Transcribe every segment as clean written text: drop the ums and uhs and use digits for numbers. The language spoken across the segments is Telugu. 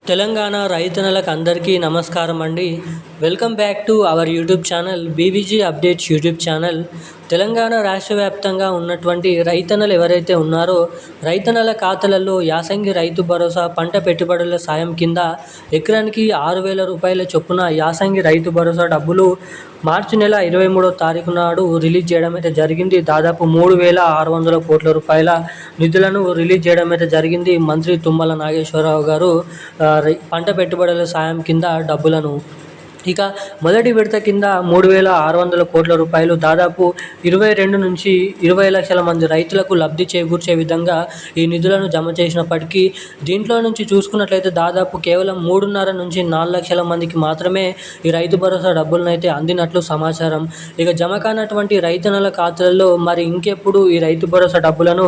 తెలంగాణ రైతన్నలకు అందరికీ నమస్కారం అండి. Welcome back to our YouTube channel BVG updates YouTube channel. Telangana రాష్ట్ర వ్యాప్తంగా ఉన్నటువంటి రైతన్నలు ఎవరైతే ఉన్నారో రైతన్నల ఖాతాలలో యాసంగి రైతు భరోసా పంట పెట్టుబడుల సాయం కింద ఎకరానికి 6,000 రూపాయల చొప్పున యాసంగి రైతు భరోసా డబ్బులు మార్చి నెల 23వ తారీఖు నాడు రిలీజ్ చేయడం అయితే జరిగింది. దాదాపు 3,600 కోట్ల రూపాయల నిధులను రిలీజ్ చేయడం అయితే జరిగింది. మంత్రి తుమ్మల నాగేశ్వరరావు గారు పంట పెట్టుబడుల సాయం కింద డబ్బులను ఇక మొదటి విడత కింద 3,600 కోట్ల రూపాయలు దాదాపు 22 నుంచి 20 లక్షల మంది రైతులకు లబ్ధి చేకూర్చే విధంగా ఈ నిధులను జమ చేసినప్పటికీ దీంట్లో నుంచి చూసుకున్నట్లయితే దాదాపు కేవలం 3.5 నుంచి 4 లక్షల మందికి మాత్రమే ఈ రైతు భరోసా డబ్బులను అయితే అందినట్లు సమాచారం. ఇక జమ కానటువంటి రైతన్నల ఖాతాలలో మరి ఇంకెప్పుడు ఈ రైతు భరోసా డబ్బులను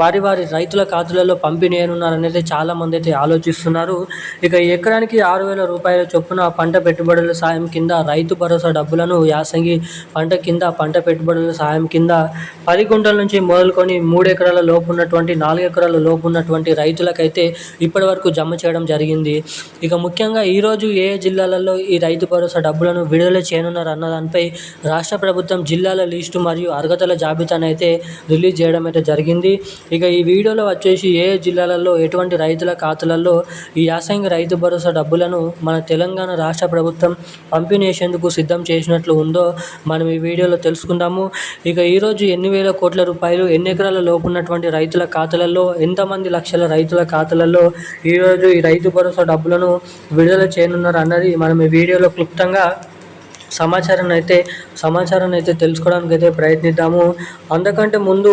వారి రైతుల ఖాతాలలో పంపిణీ చేయనున్నారనేది చాలామంది అయితే ఆలోచిస్తున్నారు. ఇక ఎకరానికి 6,000 రూపాయల చొప్పున పంట పెట్టుబడుల సాయం కింద రైతు భరోసా డబ్బులను యాసంగి పంట పెట్టుబడుల సాయం కింద 10 గుంటల నుంచి మొదలుకొని 3 ఎకరాల లోపు ఉన్నటువంటి 4 ఎకరాల లోపు ఉన్నటువంటి రైతులకైతే ఇప్పటి వరకు జమ చేయడం జరిగింది. ఇక ముఖ్యంగా ఈరోజు ఏ జిల్లాలలో ఈ రైతు భరోసా డబ్బులను విడుదల చేయనున్నారు అన్న దానిపై రాష్ట్ర ప్రభుత్వం జిల్లాల లిస్టు మరియు అర్హతల జాబితాను అయితే రిలీజ్ చేయడం అయితే జరిగింది. ఇక ఈ వీడియోలో వచ్చేసి ఏ జిల్లాలలో ఎటువంటి రైతుల ఖాతాలలో ఈ యాసంగి రైతు భరోసా డబ్బులను మన తెలంగాణ రాష్ట్ర ప్రభుత్వం పంపిణీ చేసేందుకు సిద్ధం చేసినట్లు ఉందో మనం ఈ వీడియోలో తెలుసుకుందాము. ఇక ఈరోజు ఎన్ని వేల కోట్ల రూపాయలు ఎన్ని ఎకరాల లోపు ఉన్నటువంటి రైతుల ఖాతాలలో ఎంతమంది లక్షల రైతుల ఖాతాలలో ఈరోజు ఈ రైతు భరోసా డబ్బులను విడుదల చేయనున్నారు అన్నది మనం ఈ వీడియోలో క్లుప్తంగా సమాచారాన్ని అయితే తెలుసుకోవడానికి అయితే ప్రయత్నిద్దాము. అందుకంటే ముందు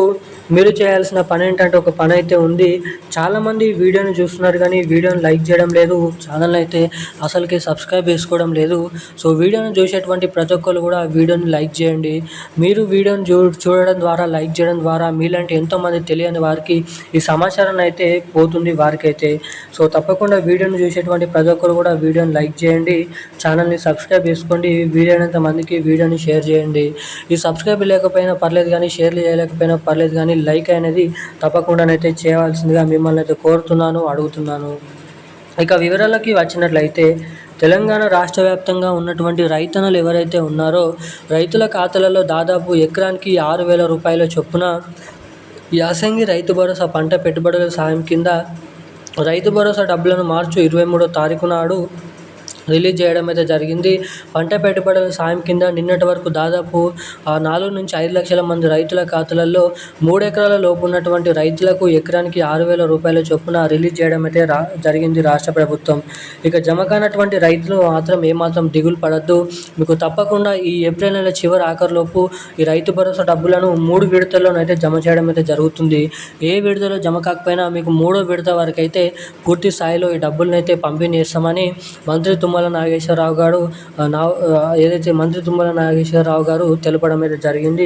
మీరు చేయాల్సిన పని ఏంటంటే ఒక పని అయితే ఉంది. చాలామంది వీడియోని చూస్తున్నారు కానీ వీడియోని లైక్ చేయడం లేదు, ఛానల్ అయితే అసలుకి సబ్స్క్రైబ్ చేసుకోవడం లేదు. సో వీడియోని చూసేటువంటి ప్రతి ఒక్కరు కూడా వీడియోని లైక్ చేయండి. మీరు వీడియోని చూడడం ద్వారా లైక్ చేయడం ద్వారా మీలాంటి ఎంతోమంది తెలియని వారికి ఈ సమాచారాన్ని అయితే పోతుంది వారికైతే. సో తప్పకుండా వీడియోని చూసేటువంటి ప్రతి ఒక్కరు కూడా వీడియోని లైక్ చేయండి, ఛానల్ని సబ్స్క్రైబ్ చేసుకోండి, వీలైనంత మందికి వీడియోని షేర్ చేయండి. ఈ సబ్స్క్రైబ్ లేకపోయినా పర్లేదు కానీ షేర్ చేయలేకపోయినా పర్లేదు కానీ లైక్ అనేది తప్పకుండానైతే చేయవలసిందిగా మిమ్మల్ని అయితే కోరుతున్నాను, అడుగుతున్నాను. ఇక వివరాలకి వచ్చినట్లయితే తెలంగాణ రాష్ట్ర వ్యాప్తంగా ఉన్నటువంటి రైతన్నలు ఎవరైతే ఉన్నారో రైతుల ఖాతాలలో దాదాపు ఎకరానికి 6,000 రూపాయల చొప్పున యాసంగి రైతు భరోసా పంట పెట్టుబడుల సాయం కింద రైతు భరోసా డబ్బులను మార్చి 23వ తారీఖు నాడు రిలీజ్ చేయడం అయితే జరిగింది. పంట పెట్టుబడుల సాయం కింద నిన్నటి వరకు దాదాపు 4 నుంచి 5 లక్షల మంది రైతుల ఖాతాలలో 3 ఎకరాల లోపు ఉన్నటువంటి రైతులకు ఎకరానికి 6,000 రూపాయల చొప్పున రిలీజ్ చేయడం అయితే జరిగింది రాష్ట్ర ప్రభుత్వం. ఇక జమ కానటువంటి రైతులు మాత్రం ఏమాత్రం దిగులు పడద్దు. మీకు తప్పకుండా ఈ ఏప్రిల్ నెల చివరి ఆఖరిలోపు ఈ రైతు భరోసా డబ్బులను 3 విడతల్లోనైతే జమ చేయడం అయితే జరుగుతుంది. ఏ విడతలో జమ కాకపోయినా మీకు 3వ విడత వరకు అయితే పూర్తి స్థాయిలో ఈ డబ్బులను అయితే పంపిణీ చేస్తామని మంత్రి తుమ్మల నాగేశ్వరరావు గారు తెలపడం అయితే జరిగింది.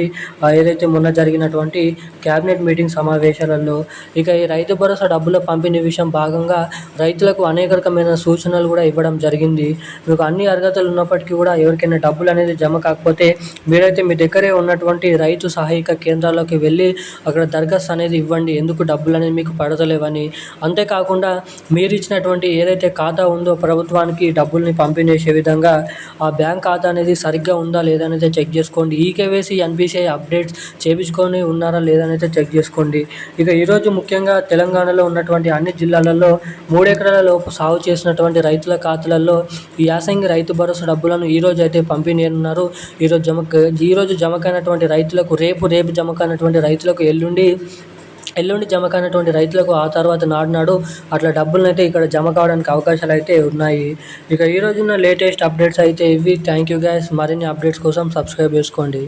ఏదైతే మొన్న జరిగినటువంటి క్యాబినెట్ మీటింగ్ సమావేశాలలో. ఇక ఈ రైతు భరోసా డబ్బుల పంపిణీ విషయం భాగంగా రైతులకు అనేక రకమైన సూచనలు కూడా ఇవ్వడం జరిగింది. మీకు అన్ని అర్హతలు ఉన్నప్పటికీ కూడా ఎవరికైనా డబ్బులు అనేది జమ కాకపోతే మీరైతే మీ దగ్గరే ఉన్నటువంటి రైతు సహాయక కేంద్రాల్లోకి వెళ్ళి అక్కడ దరఖాస్తు అనేది ఇవ్వండి, ఎందుకు డబ్బులు అనేది మీకు పడతలేవని. అంతేకాకుండా మీరు ఇచ్చినటువంటి ఏదైతే ఖాతా ఉందో ప్రభుత్వానికి డబ్బుల్ని పంపిణీ చేసే విధంగా ఆ బ్యాంక్ ఖాతా అనేది సరిగ్గా ఉందా లేదా అనేది చెక్ చేసుకోండి. ఈకేవైసీ ఎన్పిసిఐ అప్డేట్స్ చేయించుకొని ఉన్నారా లేదా అనేది చెక్ చేసుకోండి. ఇక ఈరోజు ముఖ్యంగా తెలంగాణలో ఉన్నటువంటి అన్ని జిల్లాలలో 3 ఎకరాల లోపు సాగు చేసినటువంటి రైతుల ఖాతాలలో ఈ యాసంగి రైతు భరోసా డబ్బులను ఈరోజు అయితే పంపిణీ చేయనున్నారు. ఈరోజు జమ కానటువంటి రైతులకు రేపు జమ కానటువంటి రైతులకు ఎల్లుండి జమ కానటువంటి రైతులకు ఆ తర్వాత నాడు అట్లా డబ్బులను అయితే ఇక్కడ జమ కావడానికి అవకాశాలు అయితే ఉన్నాయి. ఇక ఈరోజున్న లేటెస్ట్ అప్డేట్స్ అయితే ఇవి. Thank you guys. మరిన్ని అప్డేట్స్ కోసం సబ్స్క్రైబ్ చేసుకోండి.